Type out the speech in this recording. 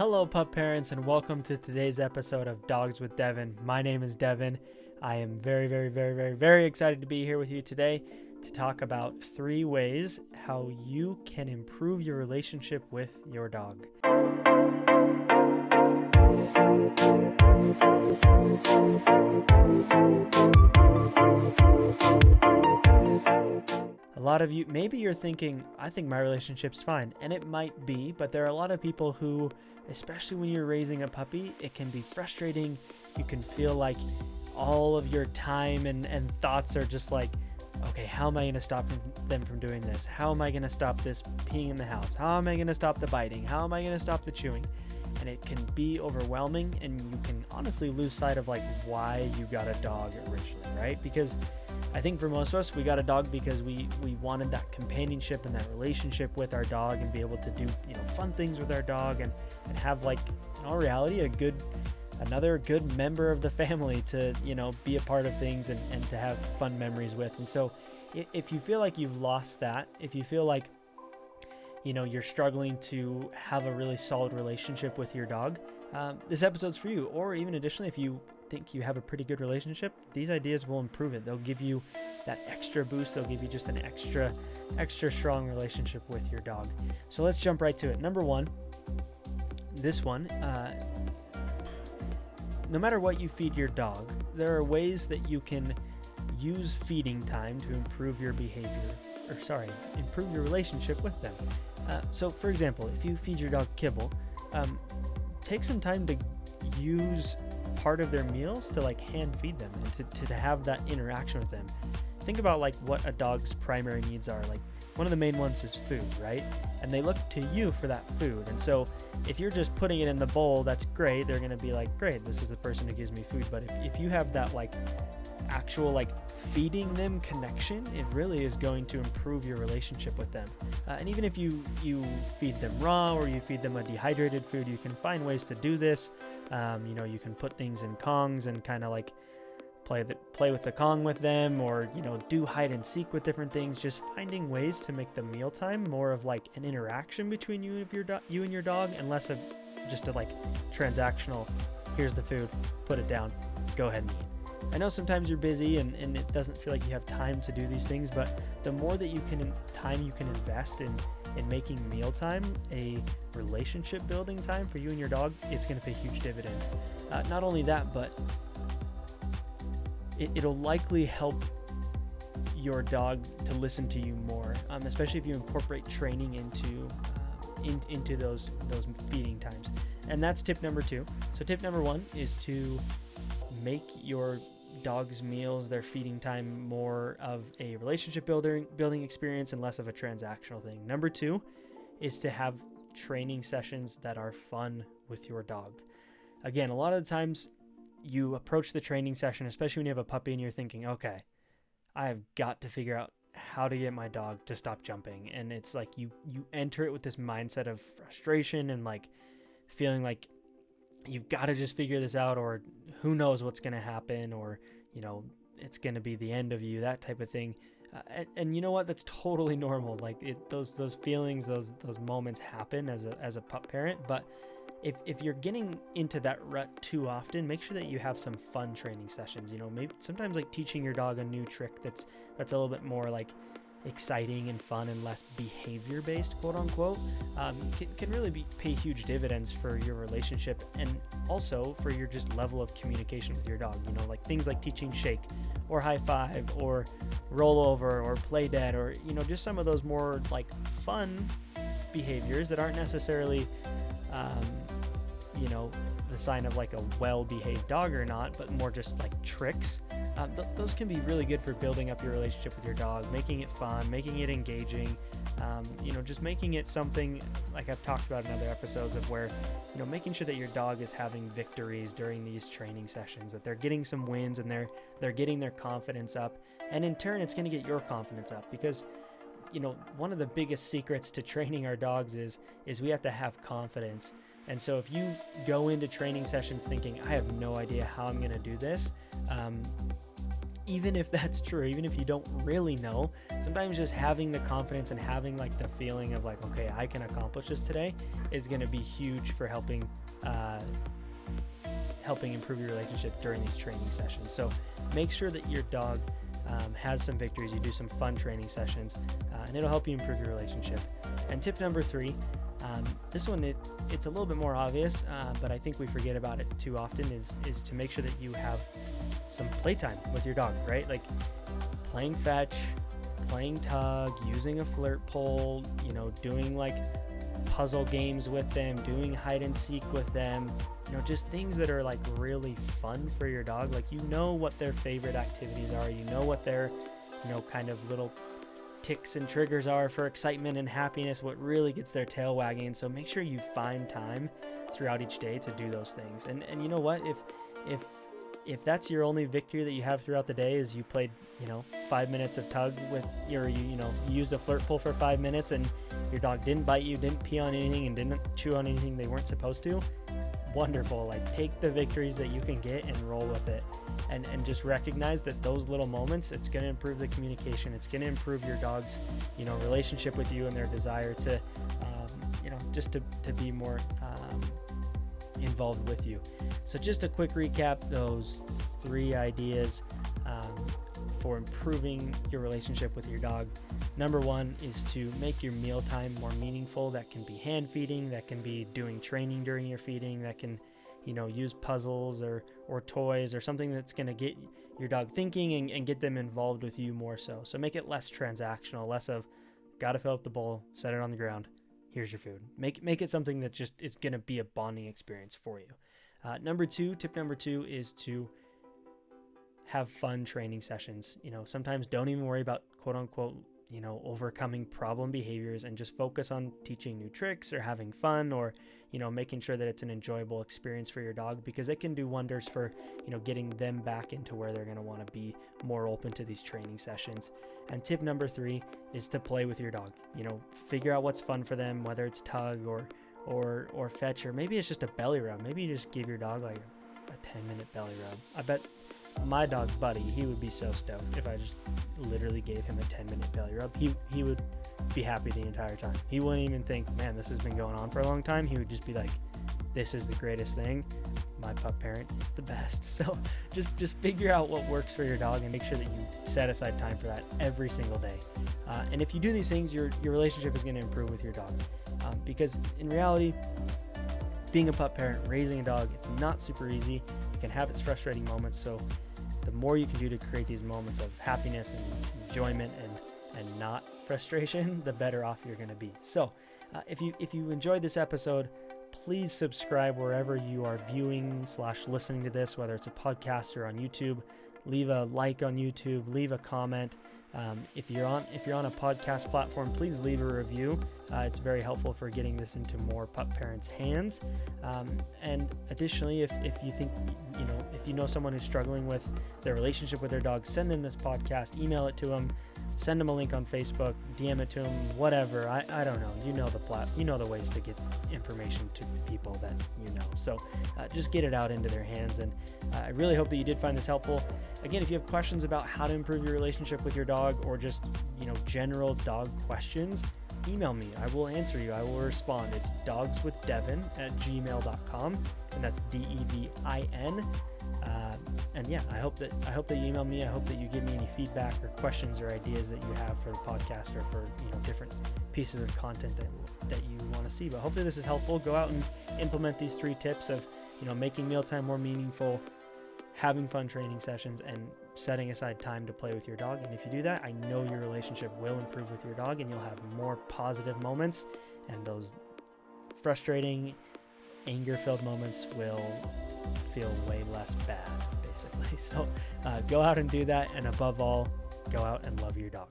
Hello, pup parents, and welcome to today's episode of Dogs with Devin. My name is Devin. I am very excited to be here with you today to talk about 3 ways how you can improve your relationship with your dog. A lot of you, maybe you're thinking, I think my relationship's fine, and it might be, but there are a lot of people who, especially when you're raising a puppy, it can be frustrating. You can feel like all of your time and thoughts are just like, okay, how am I going to stop them from doing this? How am I going to stop this peeing in the house? How am I going to stop the biting? How am I going to stop the chewing? And it can be overwhelming, and you can honestly lose sight of like why you got a dog originally, right? Because I think for most of us, we got a dog because we wanted that companionship and that relationship with our dog and be able to do, fun things with our dog and have, like, in all reality, another good member of the family to, be a part of things and to have fun memories with. And so if you feel like you've lost that, if you feel like, you're struggling to have a really solid relationship with your dog, this episode's for you. Or even additionally, if you think you have a pretty good relationship, these ideas will improve it. They'll give you that extra boost. They'll give you just an extra strong relationship with your dog. So let's jump right to it. Number 1, this one, no matter what you feed your dog, there are ways that you can use feeding time to improve your improve your relationship with them. So for example, if you feed your dog kibble, take some time to use part of their meals to like hand feed them and to have that interaction with them. Think about like what a dog's primary needs are. Like one of the main ones is food, right? And they look to you for that food. And so if you're just putting it in the bowl, that's great. They're going to be like, great, this is the person who gives me food. But if you have that like actual like feeding them connection, it really is going to improve your relationship with them. And even if you feed them raw or you feed them a dehydrated food, you can find ways to do this. You can put things in Kongs and kind of like play with the Kong with them, or do hide and seek with different things. Just finding ways to make the mealtime more of like an interaction between you and your dog, and less of just a like transactional, here's the food, put it down, go ahead and eat. I know sometimes you're busy and it doesn't feel like you have time to do these things, but the more that you can invest in making mealtime a relationship building time for you and your dog, it's going to pay huge dividends. Not only that, but it'll likely help your dog to listen to you more, especially if you incorporate training into those feeding times. And that's tip number 2. So tip number 1 is to make your dog's meals, their feeding time, more of a relationship building experience and less of a transactional thing. Number 2 is to have training sessions that are fun with your dog. Again, a lot of the times you approach the training session, especially when you have a puppy, and you're thinking, okay, I have got to figure out how to get my dog to stop jumping. And it's like you enter it with this mindset of frustration and like feeling like you've got to just figure this out, or who knows what's going to happen, or it's going to be the end of you, that type of thing. And you know what, that's totally normal. Like those feelings, those moments happen as a pup parent. But if you're getting into that rut too often, make sure that you have some fun training sessions. Maybe sometimes like teaching your dog a new trick that's a little bit more like exciting and fun and less behavior based, quote unquote, can really pay huge dividends for your relationship, and also for your just level of communication with your dog. Like things like teaching shake or high five or roll over or play dead, or just some of those more like fun behaviors that aren't necessarily the sign of like a well-behaved dog or not, but more just like tricks. Those can be really good for building up your relationship with your dog, making it fun, making it engaging, just making it something like I've talked about in other episodes of where, making sure that your dog is having victories during these training sessions, that they're getting some wins and they're getting their confidence up. And in turn, it's going to get your confidence up, because one of the biggest secrets to training our dogs is we have to have confidence. And so if you go into training sessions thinking, I have no idea how I'm going to do this, even if that's true, even if you don't really know, sometimes just having the confidence and having like the feeling of like, okay, I can accomplish this today is going to be huge for helping improve your relationship during these training sessions. So make sure that your dog has some victories. You do some fun training sessions, and it'll help you improve your relationship. And tip number 3, this one, it's a little bit more obvious, but I think we forget about it too often, is to make sure that you have some playtime with your dog, right? Like playing fetch, playing tug, using a flirt pole, doing like puzzle games with them, doing hide and seek with them, just things that are like really fun for your dog. Like, what their favorite activities are, what their, kind of little ticks and triggers are for excitement and happiness, what really gets their tail wagging. So make sure you find time throughout each day to do those things. And you know what, if that's your only victory that you have throughout the day, is you played 5 minutes of tug with you used a flirt pole for 5 minutes and your dog didn't bite you, didn't pee on anything, and didn't chew on anything they weren't supposed to, wonderful. Like, take the victories that you can get and roll with it, and just recognize that those little moments, it's going to improve the communication, it's going to improve your dog's relationship with you and their desire to just to be more involved with you. So just a quick recap, those 3 ideas for improving your relationship with your dog. Number 1 is to make your mealtime more meaningful. That can be hand feeding, that can be doing training during your feeding, that can use puzzles or toys or something that's going to get your dog thinking and get them involved with you more so. So make it less transactional, less of gotta fill up the bowl, set it on the ground, here's your food. Make it something that just it's going to be a bonding experience for you. Tip number two is to have fun training sessions. Sometimes don't even worry about quote unquote, overcoming problem behaviors, and just focus on teaching new tricks or having fun, or, making sure that it's an enjoyable experience for your dog, because it can do wonders for, getting them back into where they're going to want to be more open to these training sessions. And tip number 3 is to play with your dog. Figure out what's fun for them, whether it's tug or fetch, or maybe it's just a belly rub. Maybe you just give your dog like a 10-minute belly rub. I bet my dog Buddy, he would be so stoked if I just literally gave him a 10-minute belly rub. He would be happy the entire time. He wouldn't even think, man, this has been going on for a long time. He would just be like, this is the greatest thing. My pup parent is the best. So just figure out what works for your dog and make sure that you set aside time for that every single day. And if you do these things, your relationship is going to improve with your dog. Because in reality, being a pup parent, raising a dog, it's not super easy. It can have its frustrating moments. So the more you can do to create these moments of happiness and enjoyment and not frustration, the better off you're going to be. So if you enjoyed this episode, please subscribe wherever you are viewing / listening to this, whether it's a podcast or on YouTube. Leave a like on YouTube, leave a comment. If you're on a podcast platform, please leave a review. It's very helpful for getting this into more pup parents' hands. And additionally, if you think, if you know someone who's struggling with their relationship with their dog, send them this podcast, email it to them, send them a link on Facebook, DM it to them, whatever. I don't know. You know the ways to get information to people that you know. So just get it out into their hands. And I really hope that you did find this helpful. Again, if you have questions about how to improve your relationship with your dog, or just, general dog questions, email me. I will answer you. I will respond. It's dogswithdevin@gmail.com, and that's Devin. And yeah, I hope that you email me. I hope that you give me any feedback or questions or ideas that you have for the podcast, or for different pieces of content that you want to see. But hopefully this is helpful. Go out and implement these 3 tips of making mealtime more meaningful, having fun training sessions, and setting aside time to play with your dog. And if you do that, I know your relationship will improve with your dog, and you'll have more positive moments, and those frustrating, anger-filled moments will feel way less bad, basically. So go out and do that, and above all, go out and love your dog.